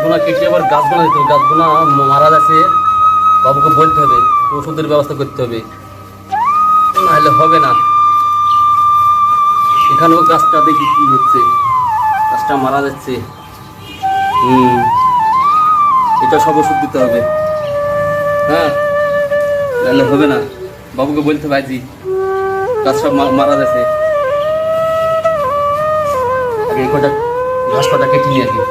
গাছগুনা কেটে আবার গাছগুনা দিতে হবে, গাছগুনা মারা যাচ্ছে, বাবুকে বলতে হবে, ওষুধের ব্যবস্থা করতে হবে, নাহলে হবে না। এখানেও গাছটা দেখি কি হচ্ছে, গাছটা মারা যাচ্ছে। এটা সব ওষুধ দিতে হবে, হ্যাঁ, নাহলে হবে না। বাবুকে বলতে হবে আজই, গাছ সব মারা যাচ্ছে। আগে কটা ঘাস পাতা কেটে নিয়ে আগে।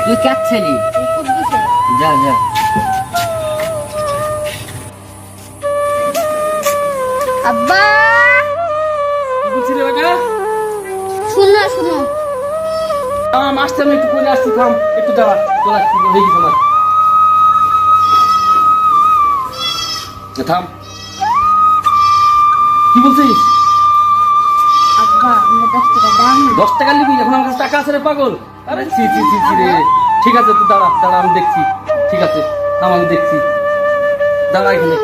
তুই কাচ্ছিলি? যা যা। আব্বা কি বলছি রে বাবা? শুনো শুনো, আসতে আমি একটু করে আসছি, থাম একটু দাঁড়া, চলে আসছি, হয়ে গেছে আমার। থাম, কি বলছিস? আব্বা আমরা 10 টাকা দাম না। 10 টাকা নিবি? এখন আমার কাছে টাকা আছে রে পাগল। আরে ছি ছি ছি ছি রে। ঠিক আছে তুই দাঁড়া দাঁড়া, আমি দেখছি। ঠিক আছে থাম, আমি দেখছি, দাঁড়া এখানে।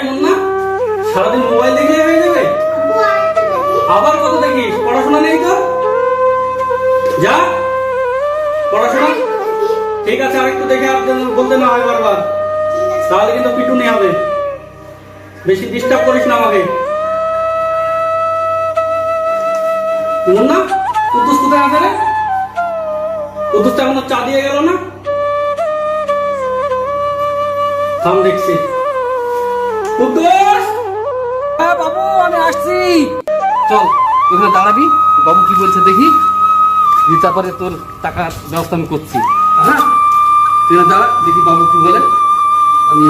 মুন্না, সারাদিন মোবাইল দেখে হয়ে যাবে? আবার কত দেখিস? পড়াশোনা নেই তো? যা পড়াশোনা। ঠিক আছে, আরেকটু দেখে বলতে না হয় বারবার, তাহলে কিন্তু পিটুনি হবে। বেশি ডিস্টার্ব করিস না আমাকে। মুন্না, কুদ্দুস কোথায় আছে রে? কুদ্দুসটা এখনো চা দিয়ে গেল না? থাম দেখছি। কুদ্দুস! হ্যাঁ বাবু, আমি আসছি। চল ওখানে দাঁড়াবি, বাবু কি বলছে দেখি, তারপরে তোর টাকার ব্যবস্থা আমি করছি। হ্যাঁ, তুই দাঁড়া দেখি বাবু কি বলে। আমি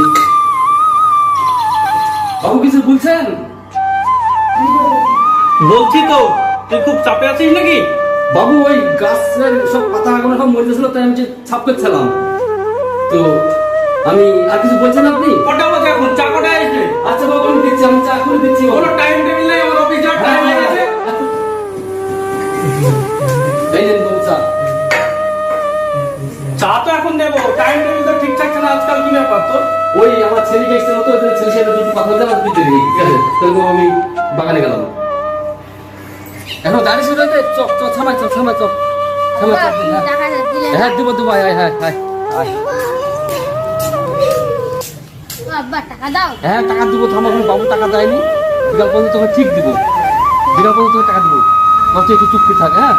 বাবু কিছু বলছেন? বলছি তো, তুই খুব চাপে আছিস নাকি? বাবু ওই গাছের সব পাতাগুলো সব মরে গেছিল, তাই আমি ছাপ করছিলাম তো। আমি আর কিছু বলছেন আপনি? কটা বাজে এখন? চা কটা আসবে? আচ্ছা বাবু আমি দিচ্ছি, আমি চা করে দিচ্ছি। কোনো টাইম টেবিল নেই, আমার অফিস যাওয়ার টাইম হয়ে গেছে। এই নেন বাবু চা। চা তো এখন দেবো, টাইম টেবিল তো ঠিক থাকছে না আজকাল। কি ব্যাপার তোর? ওই আমার ছেলেকে এসেছিল তো, ছেলে সাথে দুটো কথা বলতে আমার দিতে নেই, ঠিক আছে? তাহলে আমি বাগানে গেলাম। এখন দাঁড়িয়ে শুনে দে, চপ চপ থামাই, চপ থামাই, চপ থামাই, চপ। হ্যাঁ দিব দিব, আয় আয় আয় আয়। আব্বা টাকা দাও। হ্যাঁ টাকা দিব, থামা, বাবু টাকা দেয়নি, বিকাল পর্যন্ত তোকে ঠিক দিব, বিকাল পর্যন্ত তোকে টাকা দিব। বাবু একটু চুপ করে থাকে, হ্যাঁ,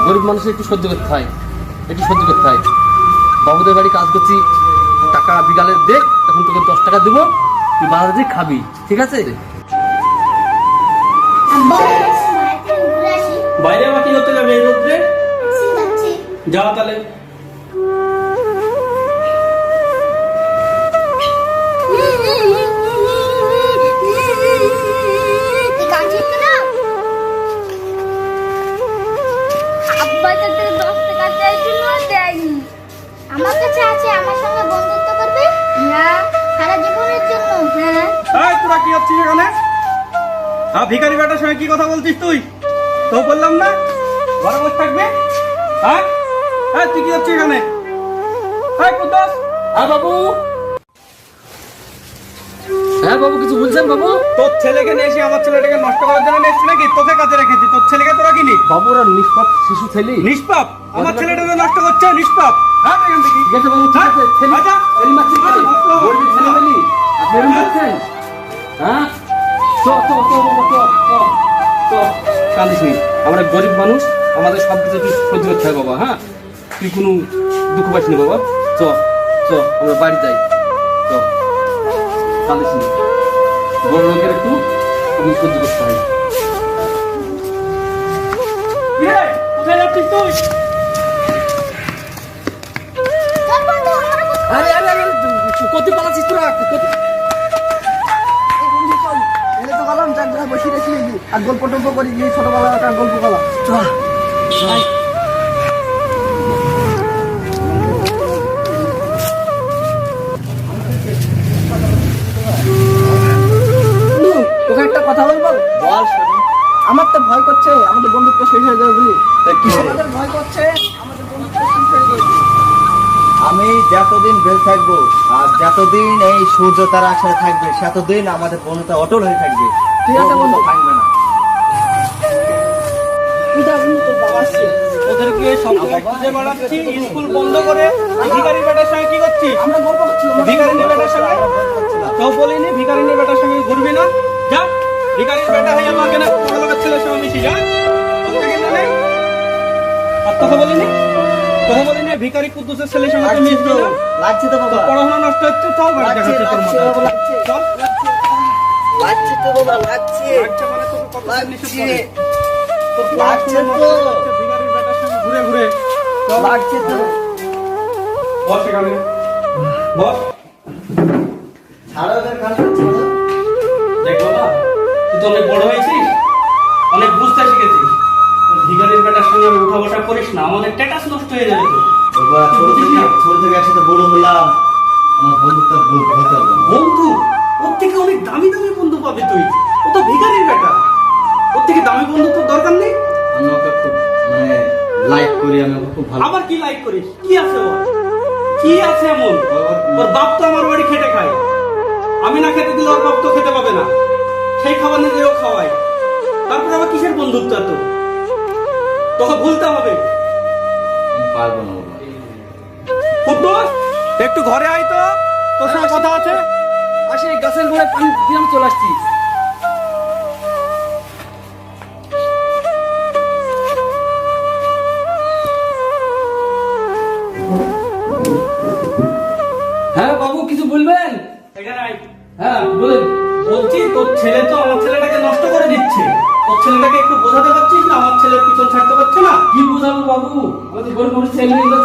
গরিব মানুষের একটু সহ্য করতে হয়, একটু সহ্য করতে হয়। বাবুদের বাড়ি কাজ করছি, টাকা বিকালে দেখ, এখন তোকে 10 টাকা দিব, তুই বাজারে খাবি, ঠিক আছে? বাইরে আবার কি করতে যাবে এই রোদ্রে? যাও তাহলে। আমার কাছে আছে, আমার সঙ্গে বন্ধুত্ব করবে না সারা জীবনের জন্য। হ্যাঁ তোরা কি হচ্ছিস এখানে? ভিখারি বেটার সঙ্গে কি কথা বলছিস তুই? তো বললাম না ঘরে বসে থাকবে। হ্যাঁ তুই কি হচ্ছিস এখানে? কুদ্দুস! হ্যাঁ বাবু। হ্যাঁ বাবু কিছু বলছেন বাবু? তোর ছেলেকে নিয়ে এসে আমার ছেলেটাকে নষ্ট করার জন্য নিয়ে এসেছি নাকি? তোকে কাজে রেখেছি, তোর ছেলেকে তোরা কিনি? বাবুরা নিষ্পাপ শিশু ছেলে। নিষ্পাপ? আমার ছেলেটাকে নষ্ট করছে নিষ্পাপ? হ্যাঁ এখান থেকে। ঠিক আছে বাবু, ঠিক আছে। ছেলে মারছেন কেন? গরিব ছেলে মেলি আপনি এরকম করছেন? হ্যাঁ চ চ চ বাবু, চ চ চ। কাঁদিস নি, আমরা গরিব মানুষ, আমাদের সব কিছু তুই সহ্য করতে হয় বাবা। হ্যাঁ, তুই কোনো দুঃখ পাস নি বাবা। চ চ, আমরা বাড়ি যাই, চ। কাঁদিস নি, বড় লোকের একটু সহ্য করতে হয়। কোথায় যাচ্ছিস তুই? আরে আরে আরে, কত পালাচ্ছিস তোরা? বসে রেখে আর গল্প টল্প করি, ছোটবেলা একটা গল্প করা। তোকে একটা কথা বলবো? বল শুনি। আমার তো ভয় করছে আমাদের বন্ধুত্ব শেষ হয়ে যাবে বুঝলি। আমাদের ভয় করছে আমাদের বন্ধুত্ব শেষ হয়ে যাবে। আমি যতদিন বেঁচে থাকবো আর যতদিন এই সূর্য তারা একসাথে থাকবে ততদিন আমাদের বন্ধুটা অটল হয়ে থাকবে। ঠিক আছে বন্ধু। ভাঙবে না। ওদেরকে সবসময় খুঁজে বেড়াচ্ছি, স্কুল বন্ধ করে ভিখারি বেটার সঙ্গে কি করছিস? আমরা গল্প করছি ভিখারিনী বেটার সঙ্গে তো বলিনি ভিখারিনী বেটার সঙ্গে ঘুরবি না, যা ভিখারির বেটা হয়ে আমাকে না বড় লোকের ছেলের সঙ্গে মিশি, যা তোকে কিন্তু নেই। আর তোকে বলিনি ভিখারি কুদ্দুসের ছেলের সঙ্গে তুই মিশবি না, লাগছে তো তোর বাবা, পড়াশোনা নষ্ট হচ্ছে, চল বাড়ি লাগছে, দেখাচ্ছি তোর লাগছে, মতো। লাগছে। চল লাগছে তো বাবা, লাগছে, লাগছে মানে তোকে কত নিষেধ লাগছে, করে। তোর লাগছে পড়াশোনা তো। নষ্ট হচ্ছে, ভিখারির বেটার সঙ্গে ঘুরে ঘুরে। চল লাগছে তো। বস এখানে বস। ছাড়ো ওদের কাছে, ছাড়ো। দেখ বাবা, তুই তো অনেক বড় হয়েছিস, অনেক বুঝতে শিখেছিস। ওই ভিখারির বেটার সঙ্গে উঠা বসা করিস না, আমাদের স্ট্যাটাস নষ্ট হয়ে যাবে তো। বাবা, ছোট থেকে একসাথে বড় হলাম, আমার বন্ধুটা হতে হবে না। বন্ধু, ওর থেকে অনেক দামি দামি বন্ধু পাবি তুই। ও তো ভিখারির বেটা, ওর থেকে দামি বন্ধু তোর দরকার নেই। আমি ওকে খুব লাইক করি, আমি ওকে খুব ভালো। আবার কি লাইক করিস? কি আছে ওর? কি আছে এমন? ওর বাপ তো আমার বাড়ি খেটে খায়, আমি না খেতে দিলে ওর বাপ তো খেতে পাবে না, সেই খাবার নিজে ও খাওয়ায়। তারপর আবার কিসের বন্ধুত্ব এত? তোকে ভুলতে হবে। আমি পারবো না বাবা। কুদ্দুস, একটু ঘরে আয় তো, তোর সঙ্গে কথা আছে। আসে গাছের গোড়ায় পানি দিয়ে আমি চলে আসছি। হ্যাঁ বাবু, কিছু বলবেন? এখানে আয়। হ্যাঁ বলেন। বলছি তোর ছেলে তো আমার ছেলেটাকে নষ্ট করে দিচ্ছে, তোর ছেলেটাকে একটু বোঝাতে পারছিস না? আমার ছেলের পিছন ছাড়তে পারছে না। কি বুঝাবো বাবু, আমাদের গরিব মানুষ ছেলে মানুষ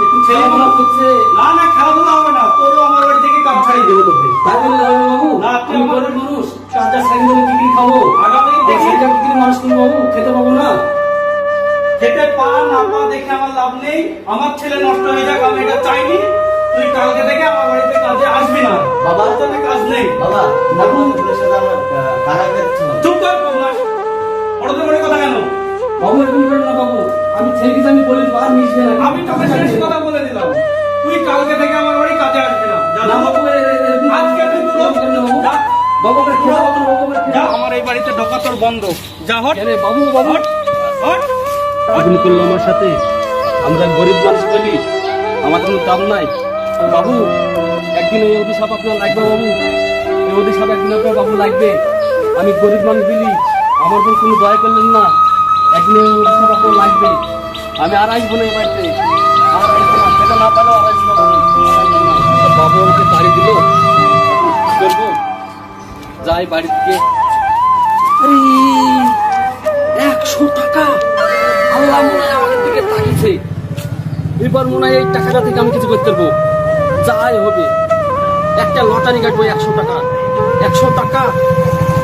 একটু ছেলে মনে করছে। না না, খেলাধুলা হবে না, তোরও আমার বাড়ি থেকে কাজ ছাড়িয়ে দেবো তোকে। তাই বলে হবে বাবু? না, তুই আমি আমার- গরিব মানুষ, কাজটা সাইন বলে কি খাবো? আগামী দেখি সেইটা কি মানুষ তুমি বাবু খেতে পাবো না? খেতে পা না পা দেখে আমার লাভ নেই, আমার ছেলে নষ্ট হয়ে যাক আমি এটা চাইনি। তুই কালকে থেকে আমার বাড়িতে কাজে আসবি না, বাবা। তোর জন্য কাজ নেই। বাবা, বন্ধুদের সাথে আমার কারাগারে ছিল। চুপ কর বদমাশ, বড়দের বড় কথা কেন? বাবু এরকম করেন না বাবু, আমি ছেলেকে আমি বলে দেবো আর মিশবে না। আমি তোকে শেষ কথা বলে দিলাম, তুই কালকে থেকে আমার বাড়ি কাজে আসবি না। যা, না বাবু, আজকে তুই দূর হ। যা, বাবু করে খেতে পাবো না, বাবু করে খেতে যা, পাবো না। আমার এই বাড়িতে ঢোকা তোর বন্ধ। যা হট কেন বাবু, বাবু হট হট। আপনি করলো আমার সাথে, আমরা গরিব মানুষ বলি আমাদের কোনো দাম নাই। বাবু একদিন এই অভিশাপ আপনার লাগবে বাবু, এই অভিশাপ একদিন আপনার বাবু লাগবে। আমি গরিব মানুষ বলি, আমার উপর কোনো দয়া করলেন না, একদিন এই অভিশাপ আপনার লাগবে। আমি আর আসবো না এই বাড়িতে, আর আসবো না, সেটা না পারলেও আর আসবো না। বাবু আমাকে তাড়ি দিল, কি করবো? যাই বাড়ি থেকে। 100 টাকা, আল্লাহ মনে হয় আমাদের দিকে তাকিয়েছে। এবার মনে হয় এই টাকাটা থেকে আমি কিছু করতে পারবো, যাই হবে। একটা লটারি কাটবো, 100 টাকা, 100 টাকা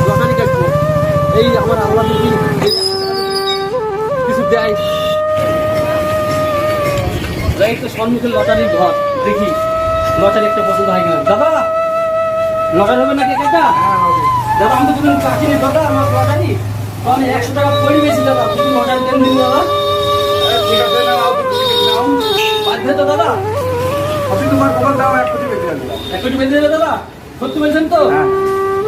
লটারি কাটবো। এই আমার আল্লাহ যদি কিছু দেয়, যাই তো সম্মুখে লটারির ঘর, দেখি লটারি একটা পছন্দ হয় কিনা। দাদা লটারি হবে নাকি একটা? দাদা আমি তো কোনো কাকি নেই দাদা, আমার লটারি তো আমি 100 টাকা পড়ে গেছি দাদা, তুমি লটারি দেন দিন দাদা। ঠিক আছে, নাও দুটো টিকিট নাও। বাঁধবে তো দাদা? আপনি তোমার খবর দাও, এক কোটি বেঁচে আসবে। 1 কোটি বেঁধে দেবে দাদা? সত্যি বলছেন তো?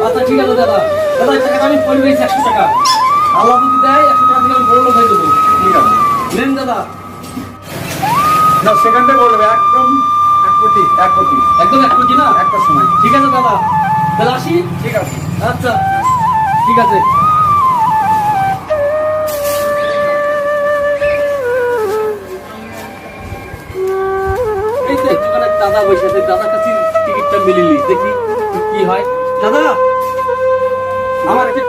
আচ্ছা ঠিক আছে দাদা। দাদা এই টাকাটা আমি পড়ে গেছি 100 টাকা, আল্লাহ যদি দেয় 100 টাকা থেকে আমি বড় লোক হয়ে দেবো। ঠিক আছে, নেন দাদা, না সেখানটা বলবে একদম 1 কোটি, 1 কোটি একদম 1 কোটি না? একটা সময়। ঠিক আছে দাদা, তাহলে আসি। ঠিক আছে। আচ্ছা ঠিক আছে। এই তো দোকানে দাদা বসে আছে, দাদার কাছে টিকিটটা মিলিলি, দেখি কি হয়। দাদা আমার একটা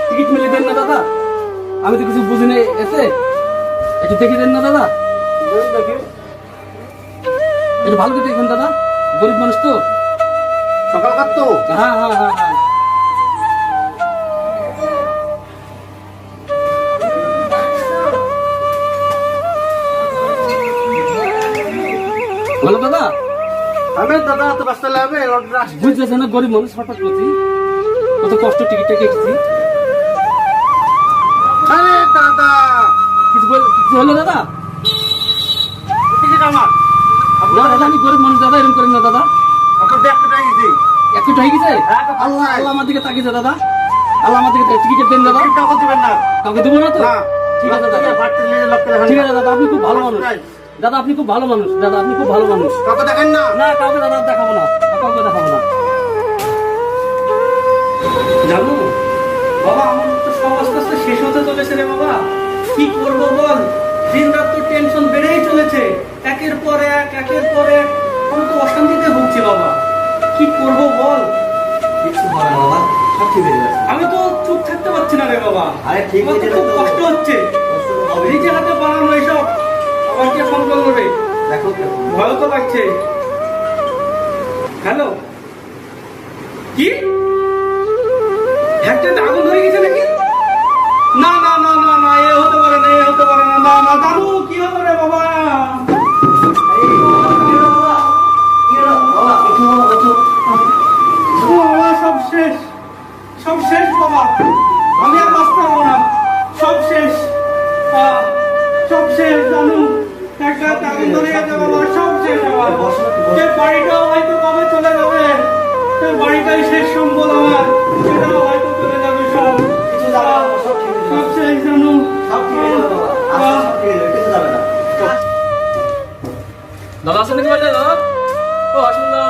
টিকিট মিলিয়ে দেন না দাদা, আমি তো কিছু বুঝি না এতে, একটু দেখে দেন না দাদা, একটু ভালো করে দেখবেন দাদা, গরিব মানুষ তো। সকালকার তো হ্যাঁ হ্যাঁ হ্যাঁ হ্যাঁ। বলো দাদা, আমি দাদা তো ব্যস্ত লাগবে, লটারি আসছে। বুঝতেছে না গরিব মানুষ হঠাৎ করছি, কত কষ্ট টিকিটটা কেটেছি। আরে দাদা, কিছু হলো দাদা? টিকিট আমার। আপনি না দাদা আমি গরিব মানুষ দাদা, এরকম করেন না দাদা। আপনার ব্যাগ কোথায় গেছে? একটু হয়ে গেছে। হ্যাঁ, তো আল্লাহ আল্লাহ আমার দিকে তাকিয়েছে দাদা, আল্লাহ আমার দিকে টিকিট দেন দাদা। টাকা দিবেন না। কাউকে দেবো না তো? না। ঠিক আছে দাদা, বাড়তে নিয়ে লোককে দেখান ঠিক না। আছে দাদা, আপনি খুব ভালো মানুষ দাদা, আপনি খুব ভালো মানুষ দাদা, আপনি খুব ভালো মানুষ। কাউকে দেখেন না। না কাউকে দাদা দেখাবো না, কাউকে দেখাবো না। জানো বাবা, আমার তো সব আস্তে আস্তে শেষ হতে চলেছে রে বাবা। কি করবো বল, দিন রাত তো টেনশন বেড়েই চলেছে, একের পর এক একের পর এক। আমি তো অশান্তিতে ভুগছি বাবা, কি করবো বল। কিছু হবে না বাবা, সব ঠিক হয়ে যাবে। আমি তো চুপ থাকতে পারছি না রে বাবা, আরে ঠিক আমার তো হয়ে খুব যাবে তো। কষ্ট হচ্ছে। কষ্ট তো হবে। নিজে হাতে বানানো এসব, আবার কে ফোন করলো রে? দেখো কেমন। ভয় তো লাগছে। হ্যালো, কি হ্যাকটাতে আগুন ধরে গেছে নাকি? না না না না না, এ হতে পারে না, এ হতে পারে না। না না দাদু, কি হলো রে বাবা? ও বাবা, সব শেষ, সব শেষ বাবা। আমি আর বাঁচতে পারবো না, সব শেষ। সব শেষ জানু, একটা আগুন ধরে গেছে বাবা, সব শেষ আমার। যে বাড়িটাও হয়তো কবে চলে যাবে, সে বাড়িটাই শেষ সম্বল আমার, সেটাও হয়তো চলে যাবে সব। কিছু যাবে না, সব ঠিক হয়ে যাবে। সব শেষ জানু। সব ঠিক হয়ে যাবে বাবা। আস্তে সব ঠিক হয়ে যাবে, কিছু যাবে না। দাদা আসেন নাকি বাড়িতে দাদা? ও আসুন না।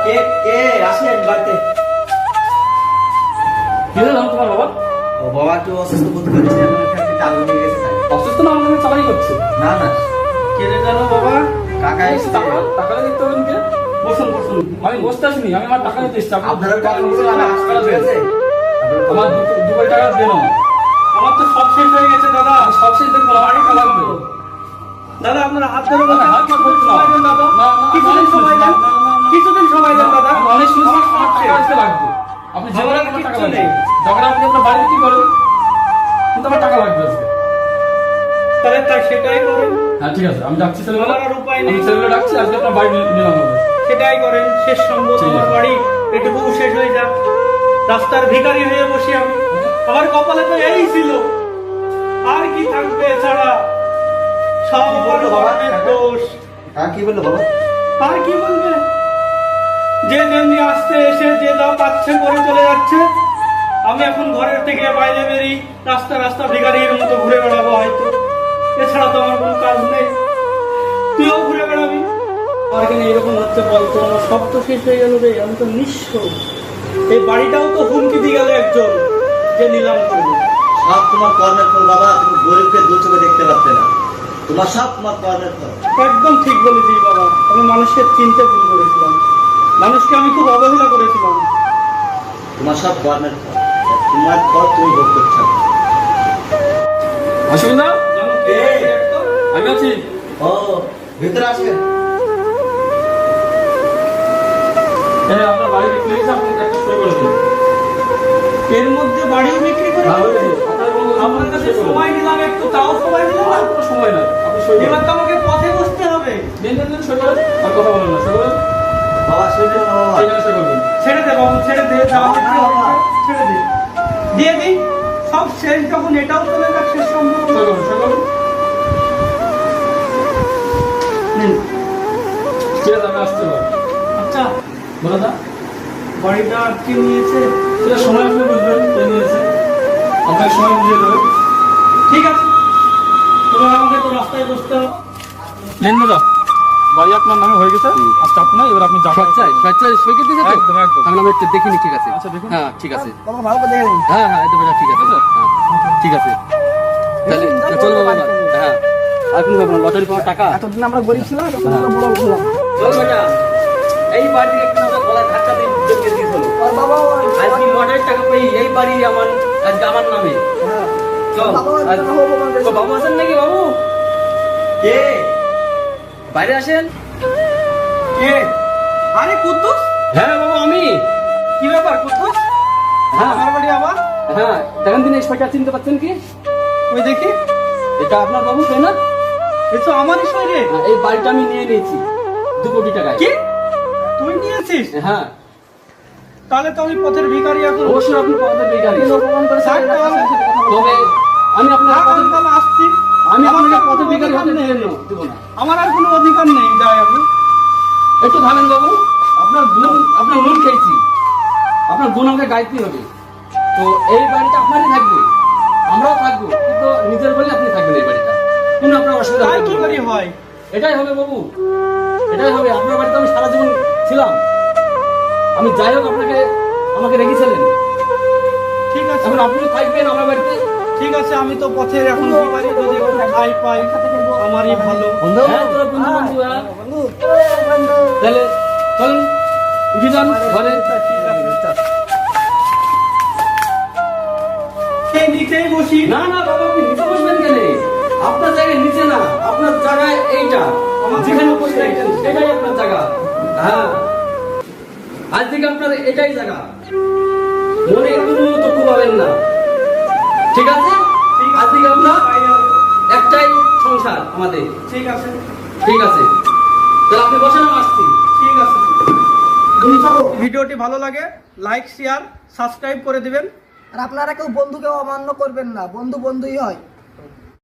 কে কে আসেন বাড়িতে? কি হলো জানো তোমার বাবা? ও বাবা একটু অসুস্থ বোধ করেছে, এখন ফ্যাক্টরিতে আগুন লেগে গেছে তাই। অসুস্থ না, আমাকে চালাই করছে। না না, কে রে জানো বাবা? কাকা এসেছে। টাকা দিতে হবে কে? বসুন বসুন। আমি বসতে আসিনি, আমি আমার টাকা দিতে এসেছি। আপনারা টাকা নিয়েছেন, আমি হাসপাতালে ঠিক আছে? আমার দু কোটি টাকা দেন। আমার তো সব শেষ হয়ে গেছে দাদা। সব শেষ দেখবো, আমার টাকা লাগবে। দাদা আপনার হাত ধরে বলতে হাত ধরে বলছি না। সময় দেন দাদা, না, না, কিছুদিন অনেক সময় দেন, না, না, না, না। কিছুদিন সময় দেন দাদা। আমি অনেক শুনছি, আমার আমার সব টাকা শেষ। আসতে লাগবে। আপনি যে আমার বলেন আর আমার টাকা কিচ্ছু লাগবে। নেই। যখন আপনি আপনার বাড়ি বিক্রি করেন, কিন্তু আমার টাকা লাগবে আজকে। তাহলে তার সেটাই করেন, হ্যাঁ ঠিক আছে, আমি ডাকছি ছেলেগুলো। আমার আর উপায় নেই। আমি ছেলেগুলো ডাকছি, আজকে আপনার বাড়ি নিলাম হবে। সেটাই করেন। শেষ সম্ভব ঠিক আমার আছে। বাড়ি, এটুকু শেষ হয়ে যাক। রাস্তার ভিখারি হয়ে বসি আমি, আমার কপালে তো এই ছিল, আর কি থাকবে এছাড়া? সব কি বললো বাবা? কর্মের দোষ। হ্যাঁ কি বললো বাবা? আর কি বলবে? যে যেমনি আসতে এসে যে যা পাচ্ছে করে চলে যাচ্ছে। আমি এখন ঘরের থেকে বাইরে বেরিয়ে রাস্তা রাস্তা ভিখারির মতো ঘুরে বেড়াবো হয়তো, এছাড়া তো আমার কোনো কাজ নেই। তুইও ঘুরে বেড়াবি। আমার এখানে এরকম হচ্ছে বলতো, আমার সব তো শেষ হয়ে গেল রে, আমি তো নিঃস্ব। এই বাড়িটাও তো হুমকি দিয়ে গেল একজন, যে নিলাম করবো। সব তোমার কর্মের ফল বাবা, তুমি গরিবকে দু চোখে দেখতে পারতে না। তোমার সব তোমার কর্মের ফল। একদম ঠিক বলেছিস বাবা, আমি মানুষের চিনতে ভুল করেছিলাম, মানুষকে আমি খুব অবহেলা করেছিলাম। তোমার সব কর্মের ফল, তোমার ফল তুমি ভোগ করছো। অসুবিধা? জানো কে একদম? আমি আছি। ও ভিতরে আসেন। হ্যাঁ, আপনার বাড়ি বিক্রি হয়েছে, আপনি একটা সই করে দিন। এর মধ্যে বাড়িও বিক্রি করে হ্যাঁ, হয়ে দিয়েছে? গেছে। আপনার কাছে সময় নিলাম একটু, তাও সময় দিলাম না। আর কোনো সময় নাই, আপনি সই এবার করেন। তো আমাকে পথে বসতে হবে। দিন দিন দিন সই করেন, আর কথা বলেন না, সই করেন। বাবা শুনে না বাবা। এইখানে সই করবেন। ছেড়ে দে বাবু, ছেড়ে দে, যাওয়া না, বিক্রি না, হয়েছে, না। ছেড়ে দে, দিয়ে দিই। সব শেষ যখন, এটাও চলে যাক, শেষ সম্ভব। সই করুন, সই করুন। নিন। ঠিক আছে, আমি আসতে পারি। আচ্ছা, বলে দা, বাড়িটা আটকে নিয়েছে। সেটা সময় আসলে বুঝবেন, কে নিয়েছে। আপনাকে সময় বুঝিয়ে দেবে। ঠিক আছে, এবার আমাকে তো রাস্তায় বসতে হবে। নেন দাদা, বাড়ি আপনার নামে হয়ে গেছে, আর চাপ নাই, এবার আপনি যাবেন। সই করে দিয়েছে তো? একদম একদম। আমি একটু দেখিনি, ঠিক আছে। আচ্ছা, দেখুন। হ্যাঁ ঠিক আছে, বাবা ভালো করে দেখে নিন। হ্যাঁ হ্যাঁ একদম ঠিক আছে, ঠিক আছে? হ্যাঁ, ঠিক আছে। তাহলে চলো বাবা এবার। হ্যাঁ আর কোনো ব্যাপার না, লটারি পাওয়ার টাকা। এতদিন আমরা গরিব ছিলাম, এখন আমরা বড় হলাম। চলো বেটা, এই বাড়ি থেকে একটু আমাদের গলায় ধাক্কা দিয়ে ঢুকিয়ে দিয়ে চলো। আর বাবা আজকে লটারির টাকা পেয়ে এই বাড়ি আমার, আজকে আমার নামে। হ্যাঁ। চল বাবা, আজ- বাবা, বাবা, ও, বাবু আছেন নাকি বাবু? কে? বাইরে আসেন। কে? আরে কুদ্দুস, হ্যাঁ বাবু আমি। কি ব্যাপার কুদ্দুস? হ্যাঁ আমার বাড়ি আবার? হ্যাঁ, দেখেন দিন এই সইটা চিনতে পারছেন কি? ওই দেখি, এটা আপনার বাবু, তাই না? এ তো আমারই সই রে। হ্যাঁ, এই বাড়িটা আমি নিয়ে নিয়েছি 2 কোটি টাকায়। কি? তুই নিয়েছিস? হ্যাঁ তাহলে তো আমি পথের ভিখারি এখন। অবশ্যই আপনি পদের বেকারি। থাক তাহলে। তবে আমি আপনার থাক, আমি তাহলে আসছি। আমি আমার আপনাকে তো পদের কোনো বেকারি অধিকার হতে নেই। দেব না। আমার আর কোনো অধিকার নেই, যাই আমি। একটু থামেন বাবু, আপনার নুন খেয়েছি, আপনার গুণ আমাকে গাইতে হবে। তো এই বাড়িটা আপনারই থাকবে, আমরাও থাকবো, কিন্তু নিজের বলে আপনি থাকবেন এই বাড়িটা, কোনো আপনার অসুবিধা তাই হবে কি না। করি হয়? এটাই হবে বাবু, এটাই হবে। আপনার বাড়িতে আমি সারা জীবন ছিলাম, আমি যাই হোক আপনাকে আমাকে রেখেছিলেন, ঠিক আছে, এখন আপনি থাকবেন আমার বাড়িতে। ঠিক আছে, আমি তো পথের এখন ভিখারি, যদি একটু খাই পাই আমারই ভালো। বন্ধু হ্যাঁ তোরা বন্ধু বন্ধু, হ্যাঁ তাহলে চলেন উঠে যান ঘরে। এই নিচেই বসি। না না বাবা, আপনি নিচে বসবেন কেন? আপনার জায়গায় নিচে না, আপনার জায়গায় এইটা, আমার যেখানে বসে থাকতেন সেটাই আপনার জায়গা। হ্যাঁ, আজ থেকে আপনার এটাই জায়গা, মনে কোনো দুঃখ পাবেন না, ঠিক আছে? আজ থেকে আমরা একটাই সংসার আমাদের, ঠিক আছে, ঠিক আছে? তাহলে আপনি বসেন, আমি আসছি। ঠিক আছে। ভিডিওটি ভালো লাগে লাইক শেয়ার সাবস্ক্রাইব করে দিবেন। আর আপনারা কেউ বন্ধুকে অমান্য করবেন না, বন্ধু বন্ধুই হয়।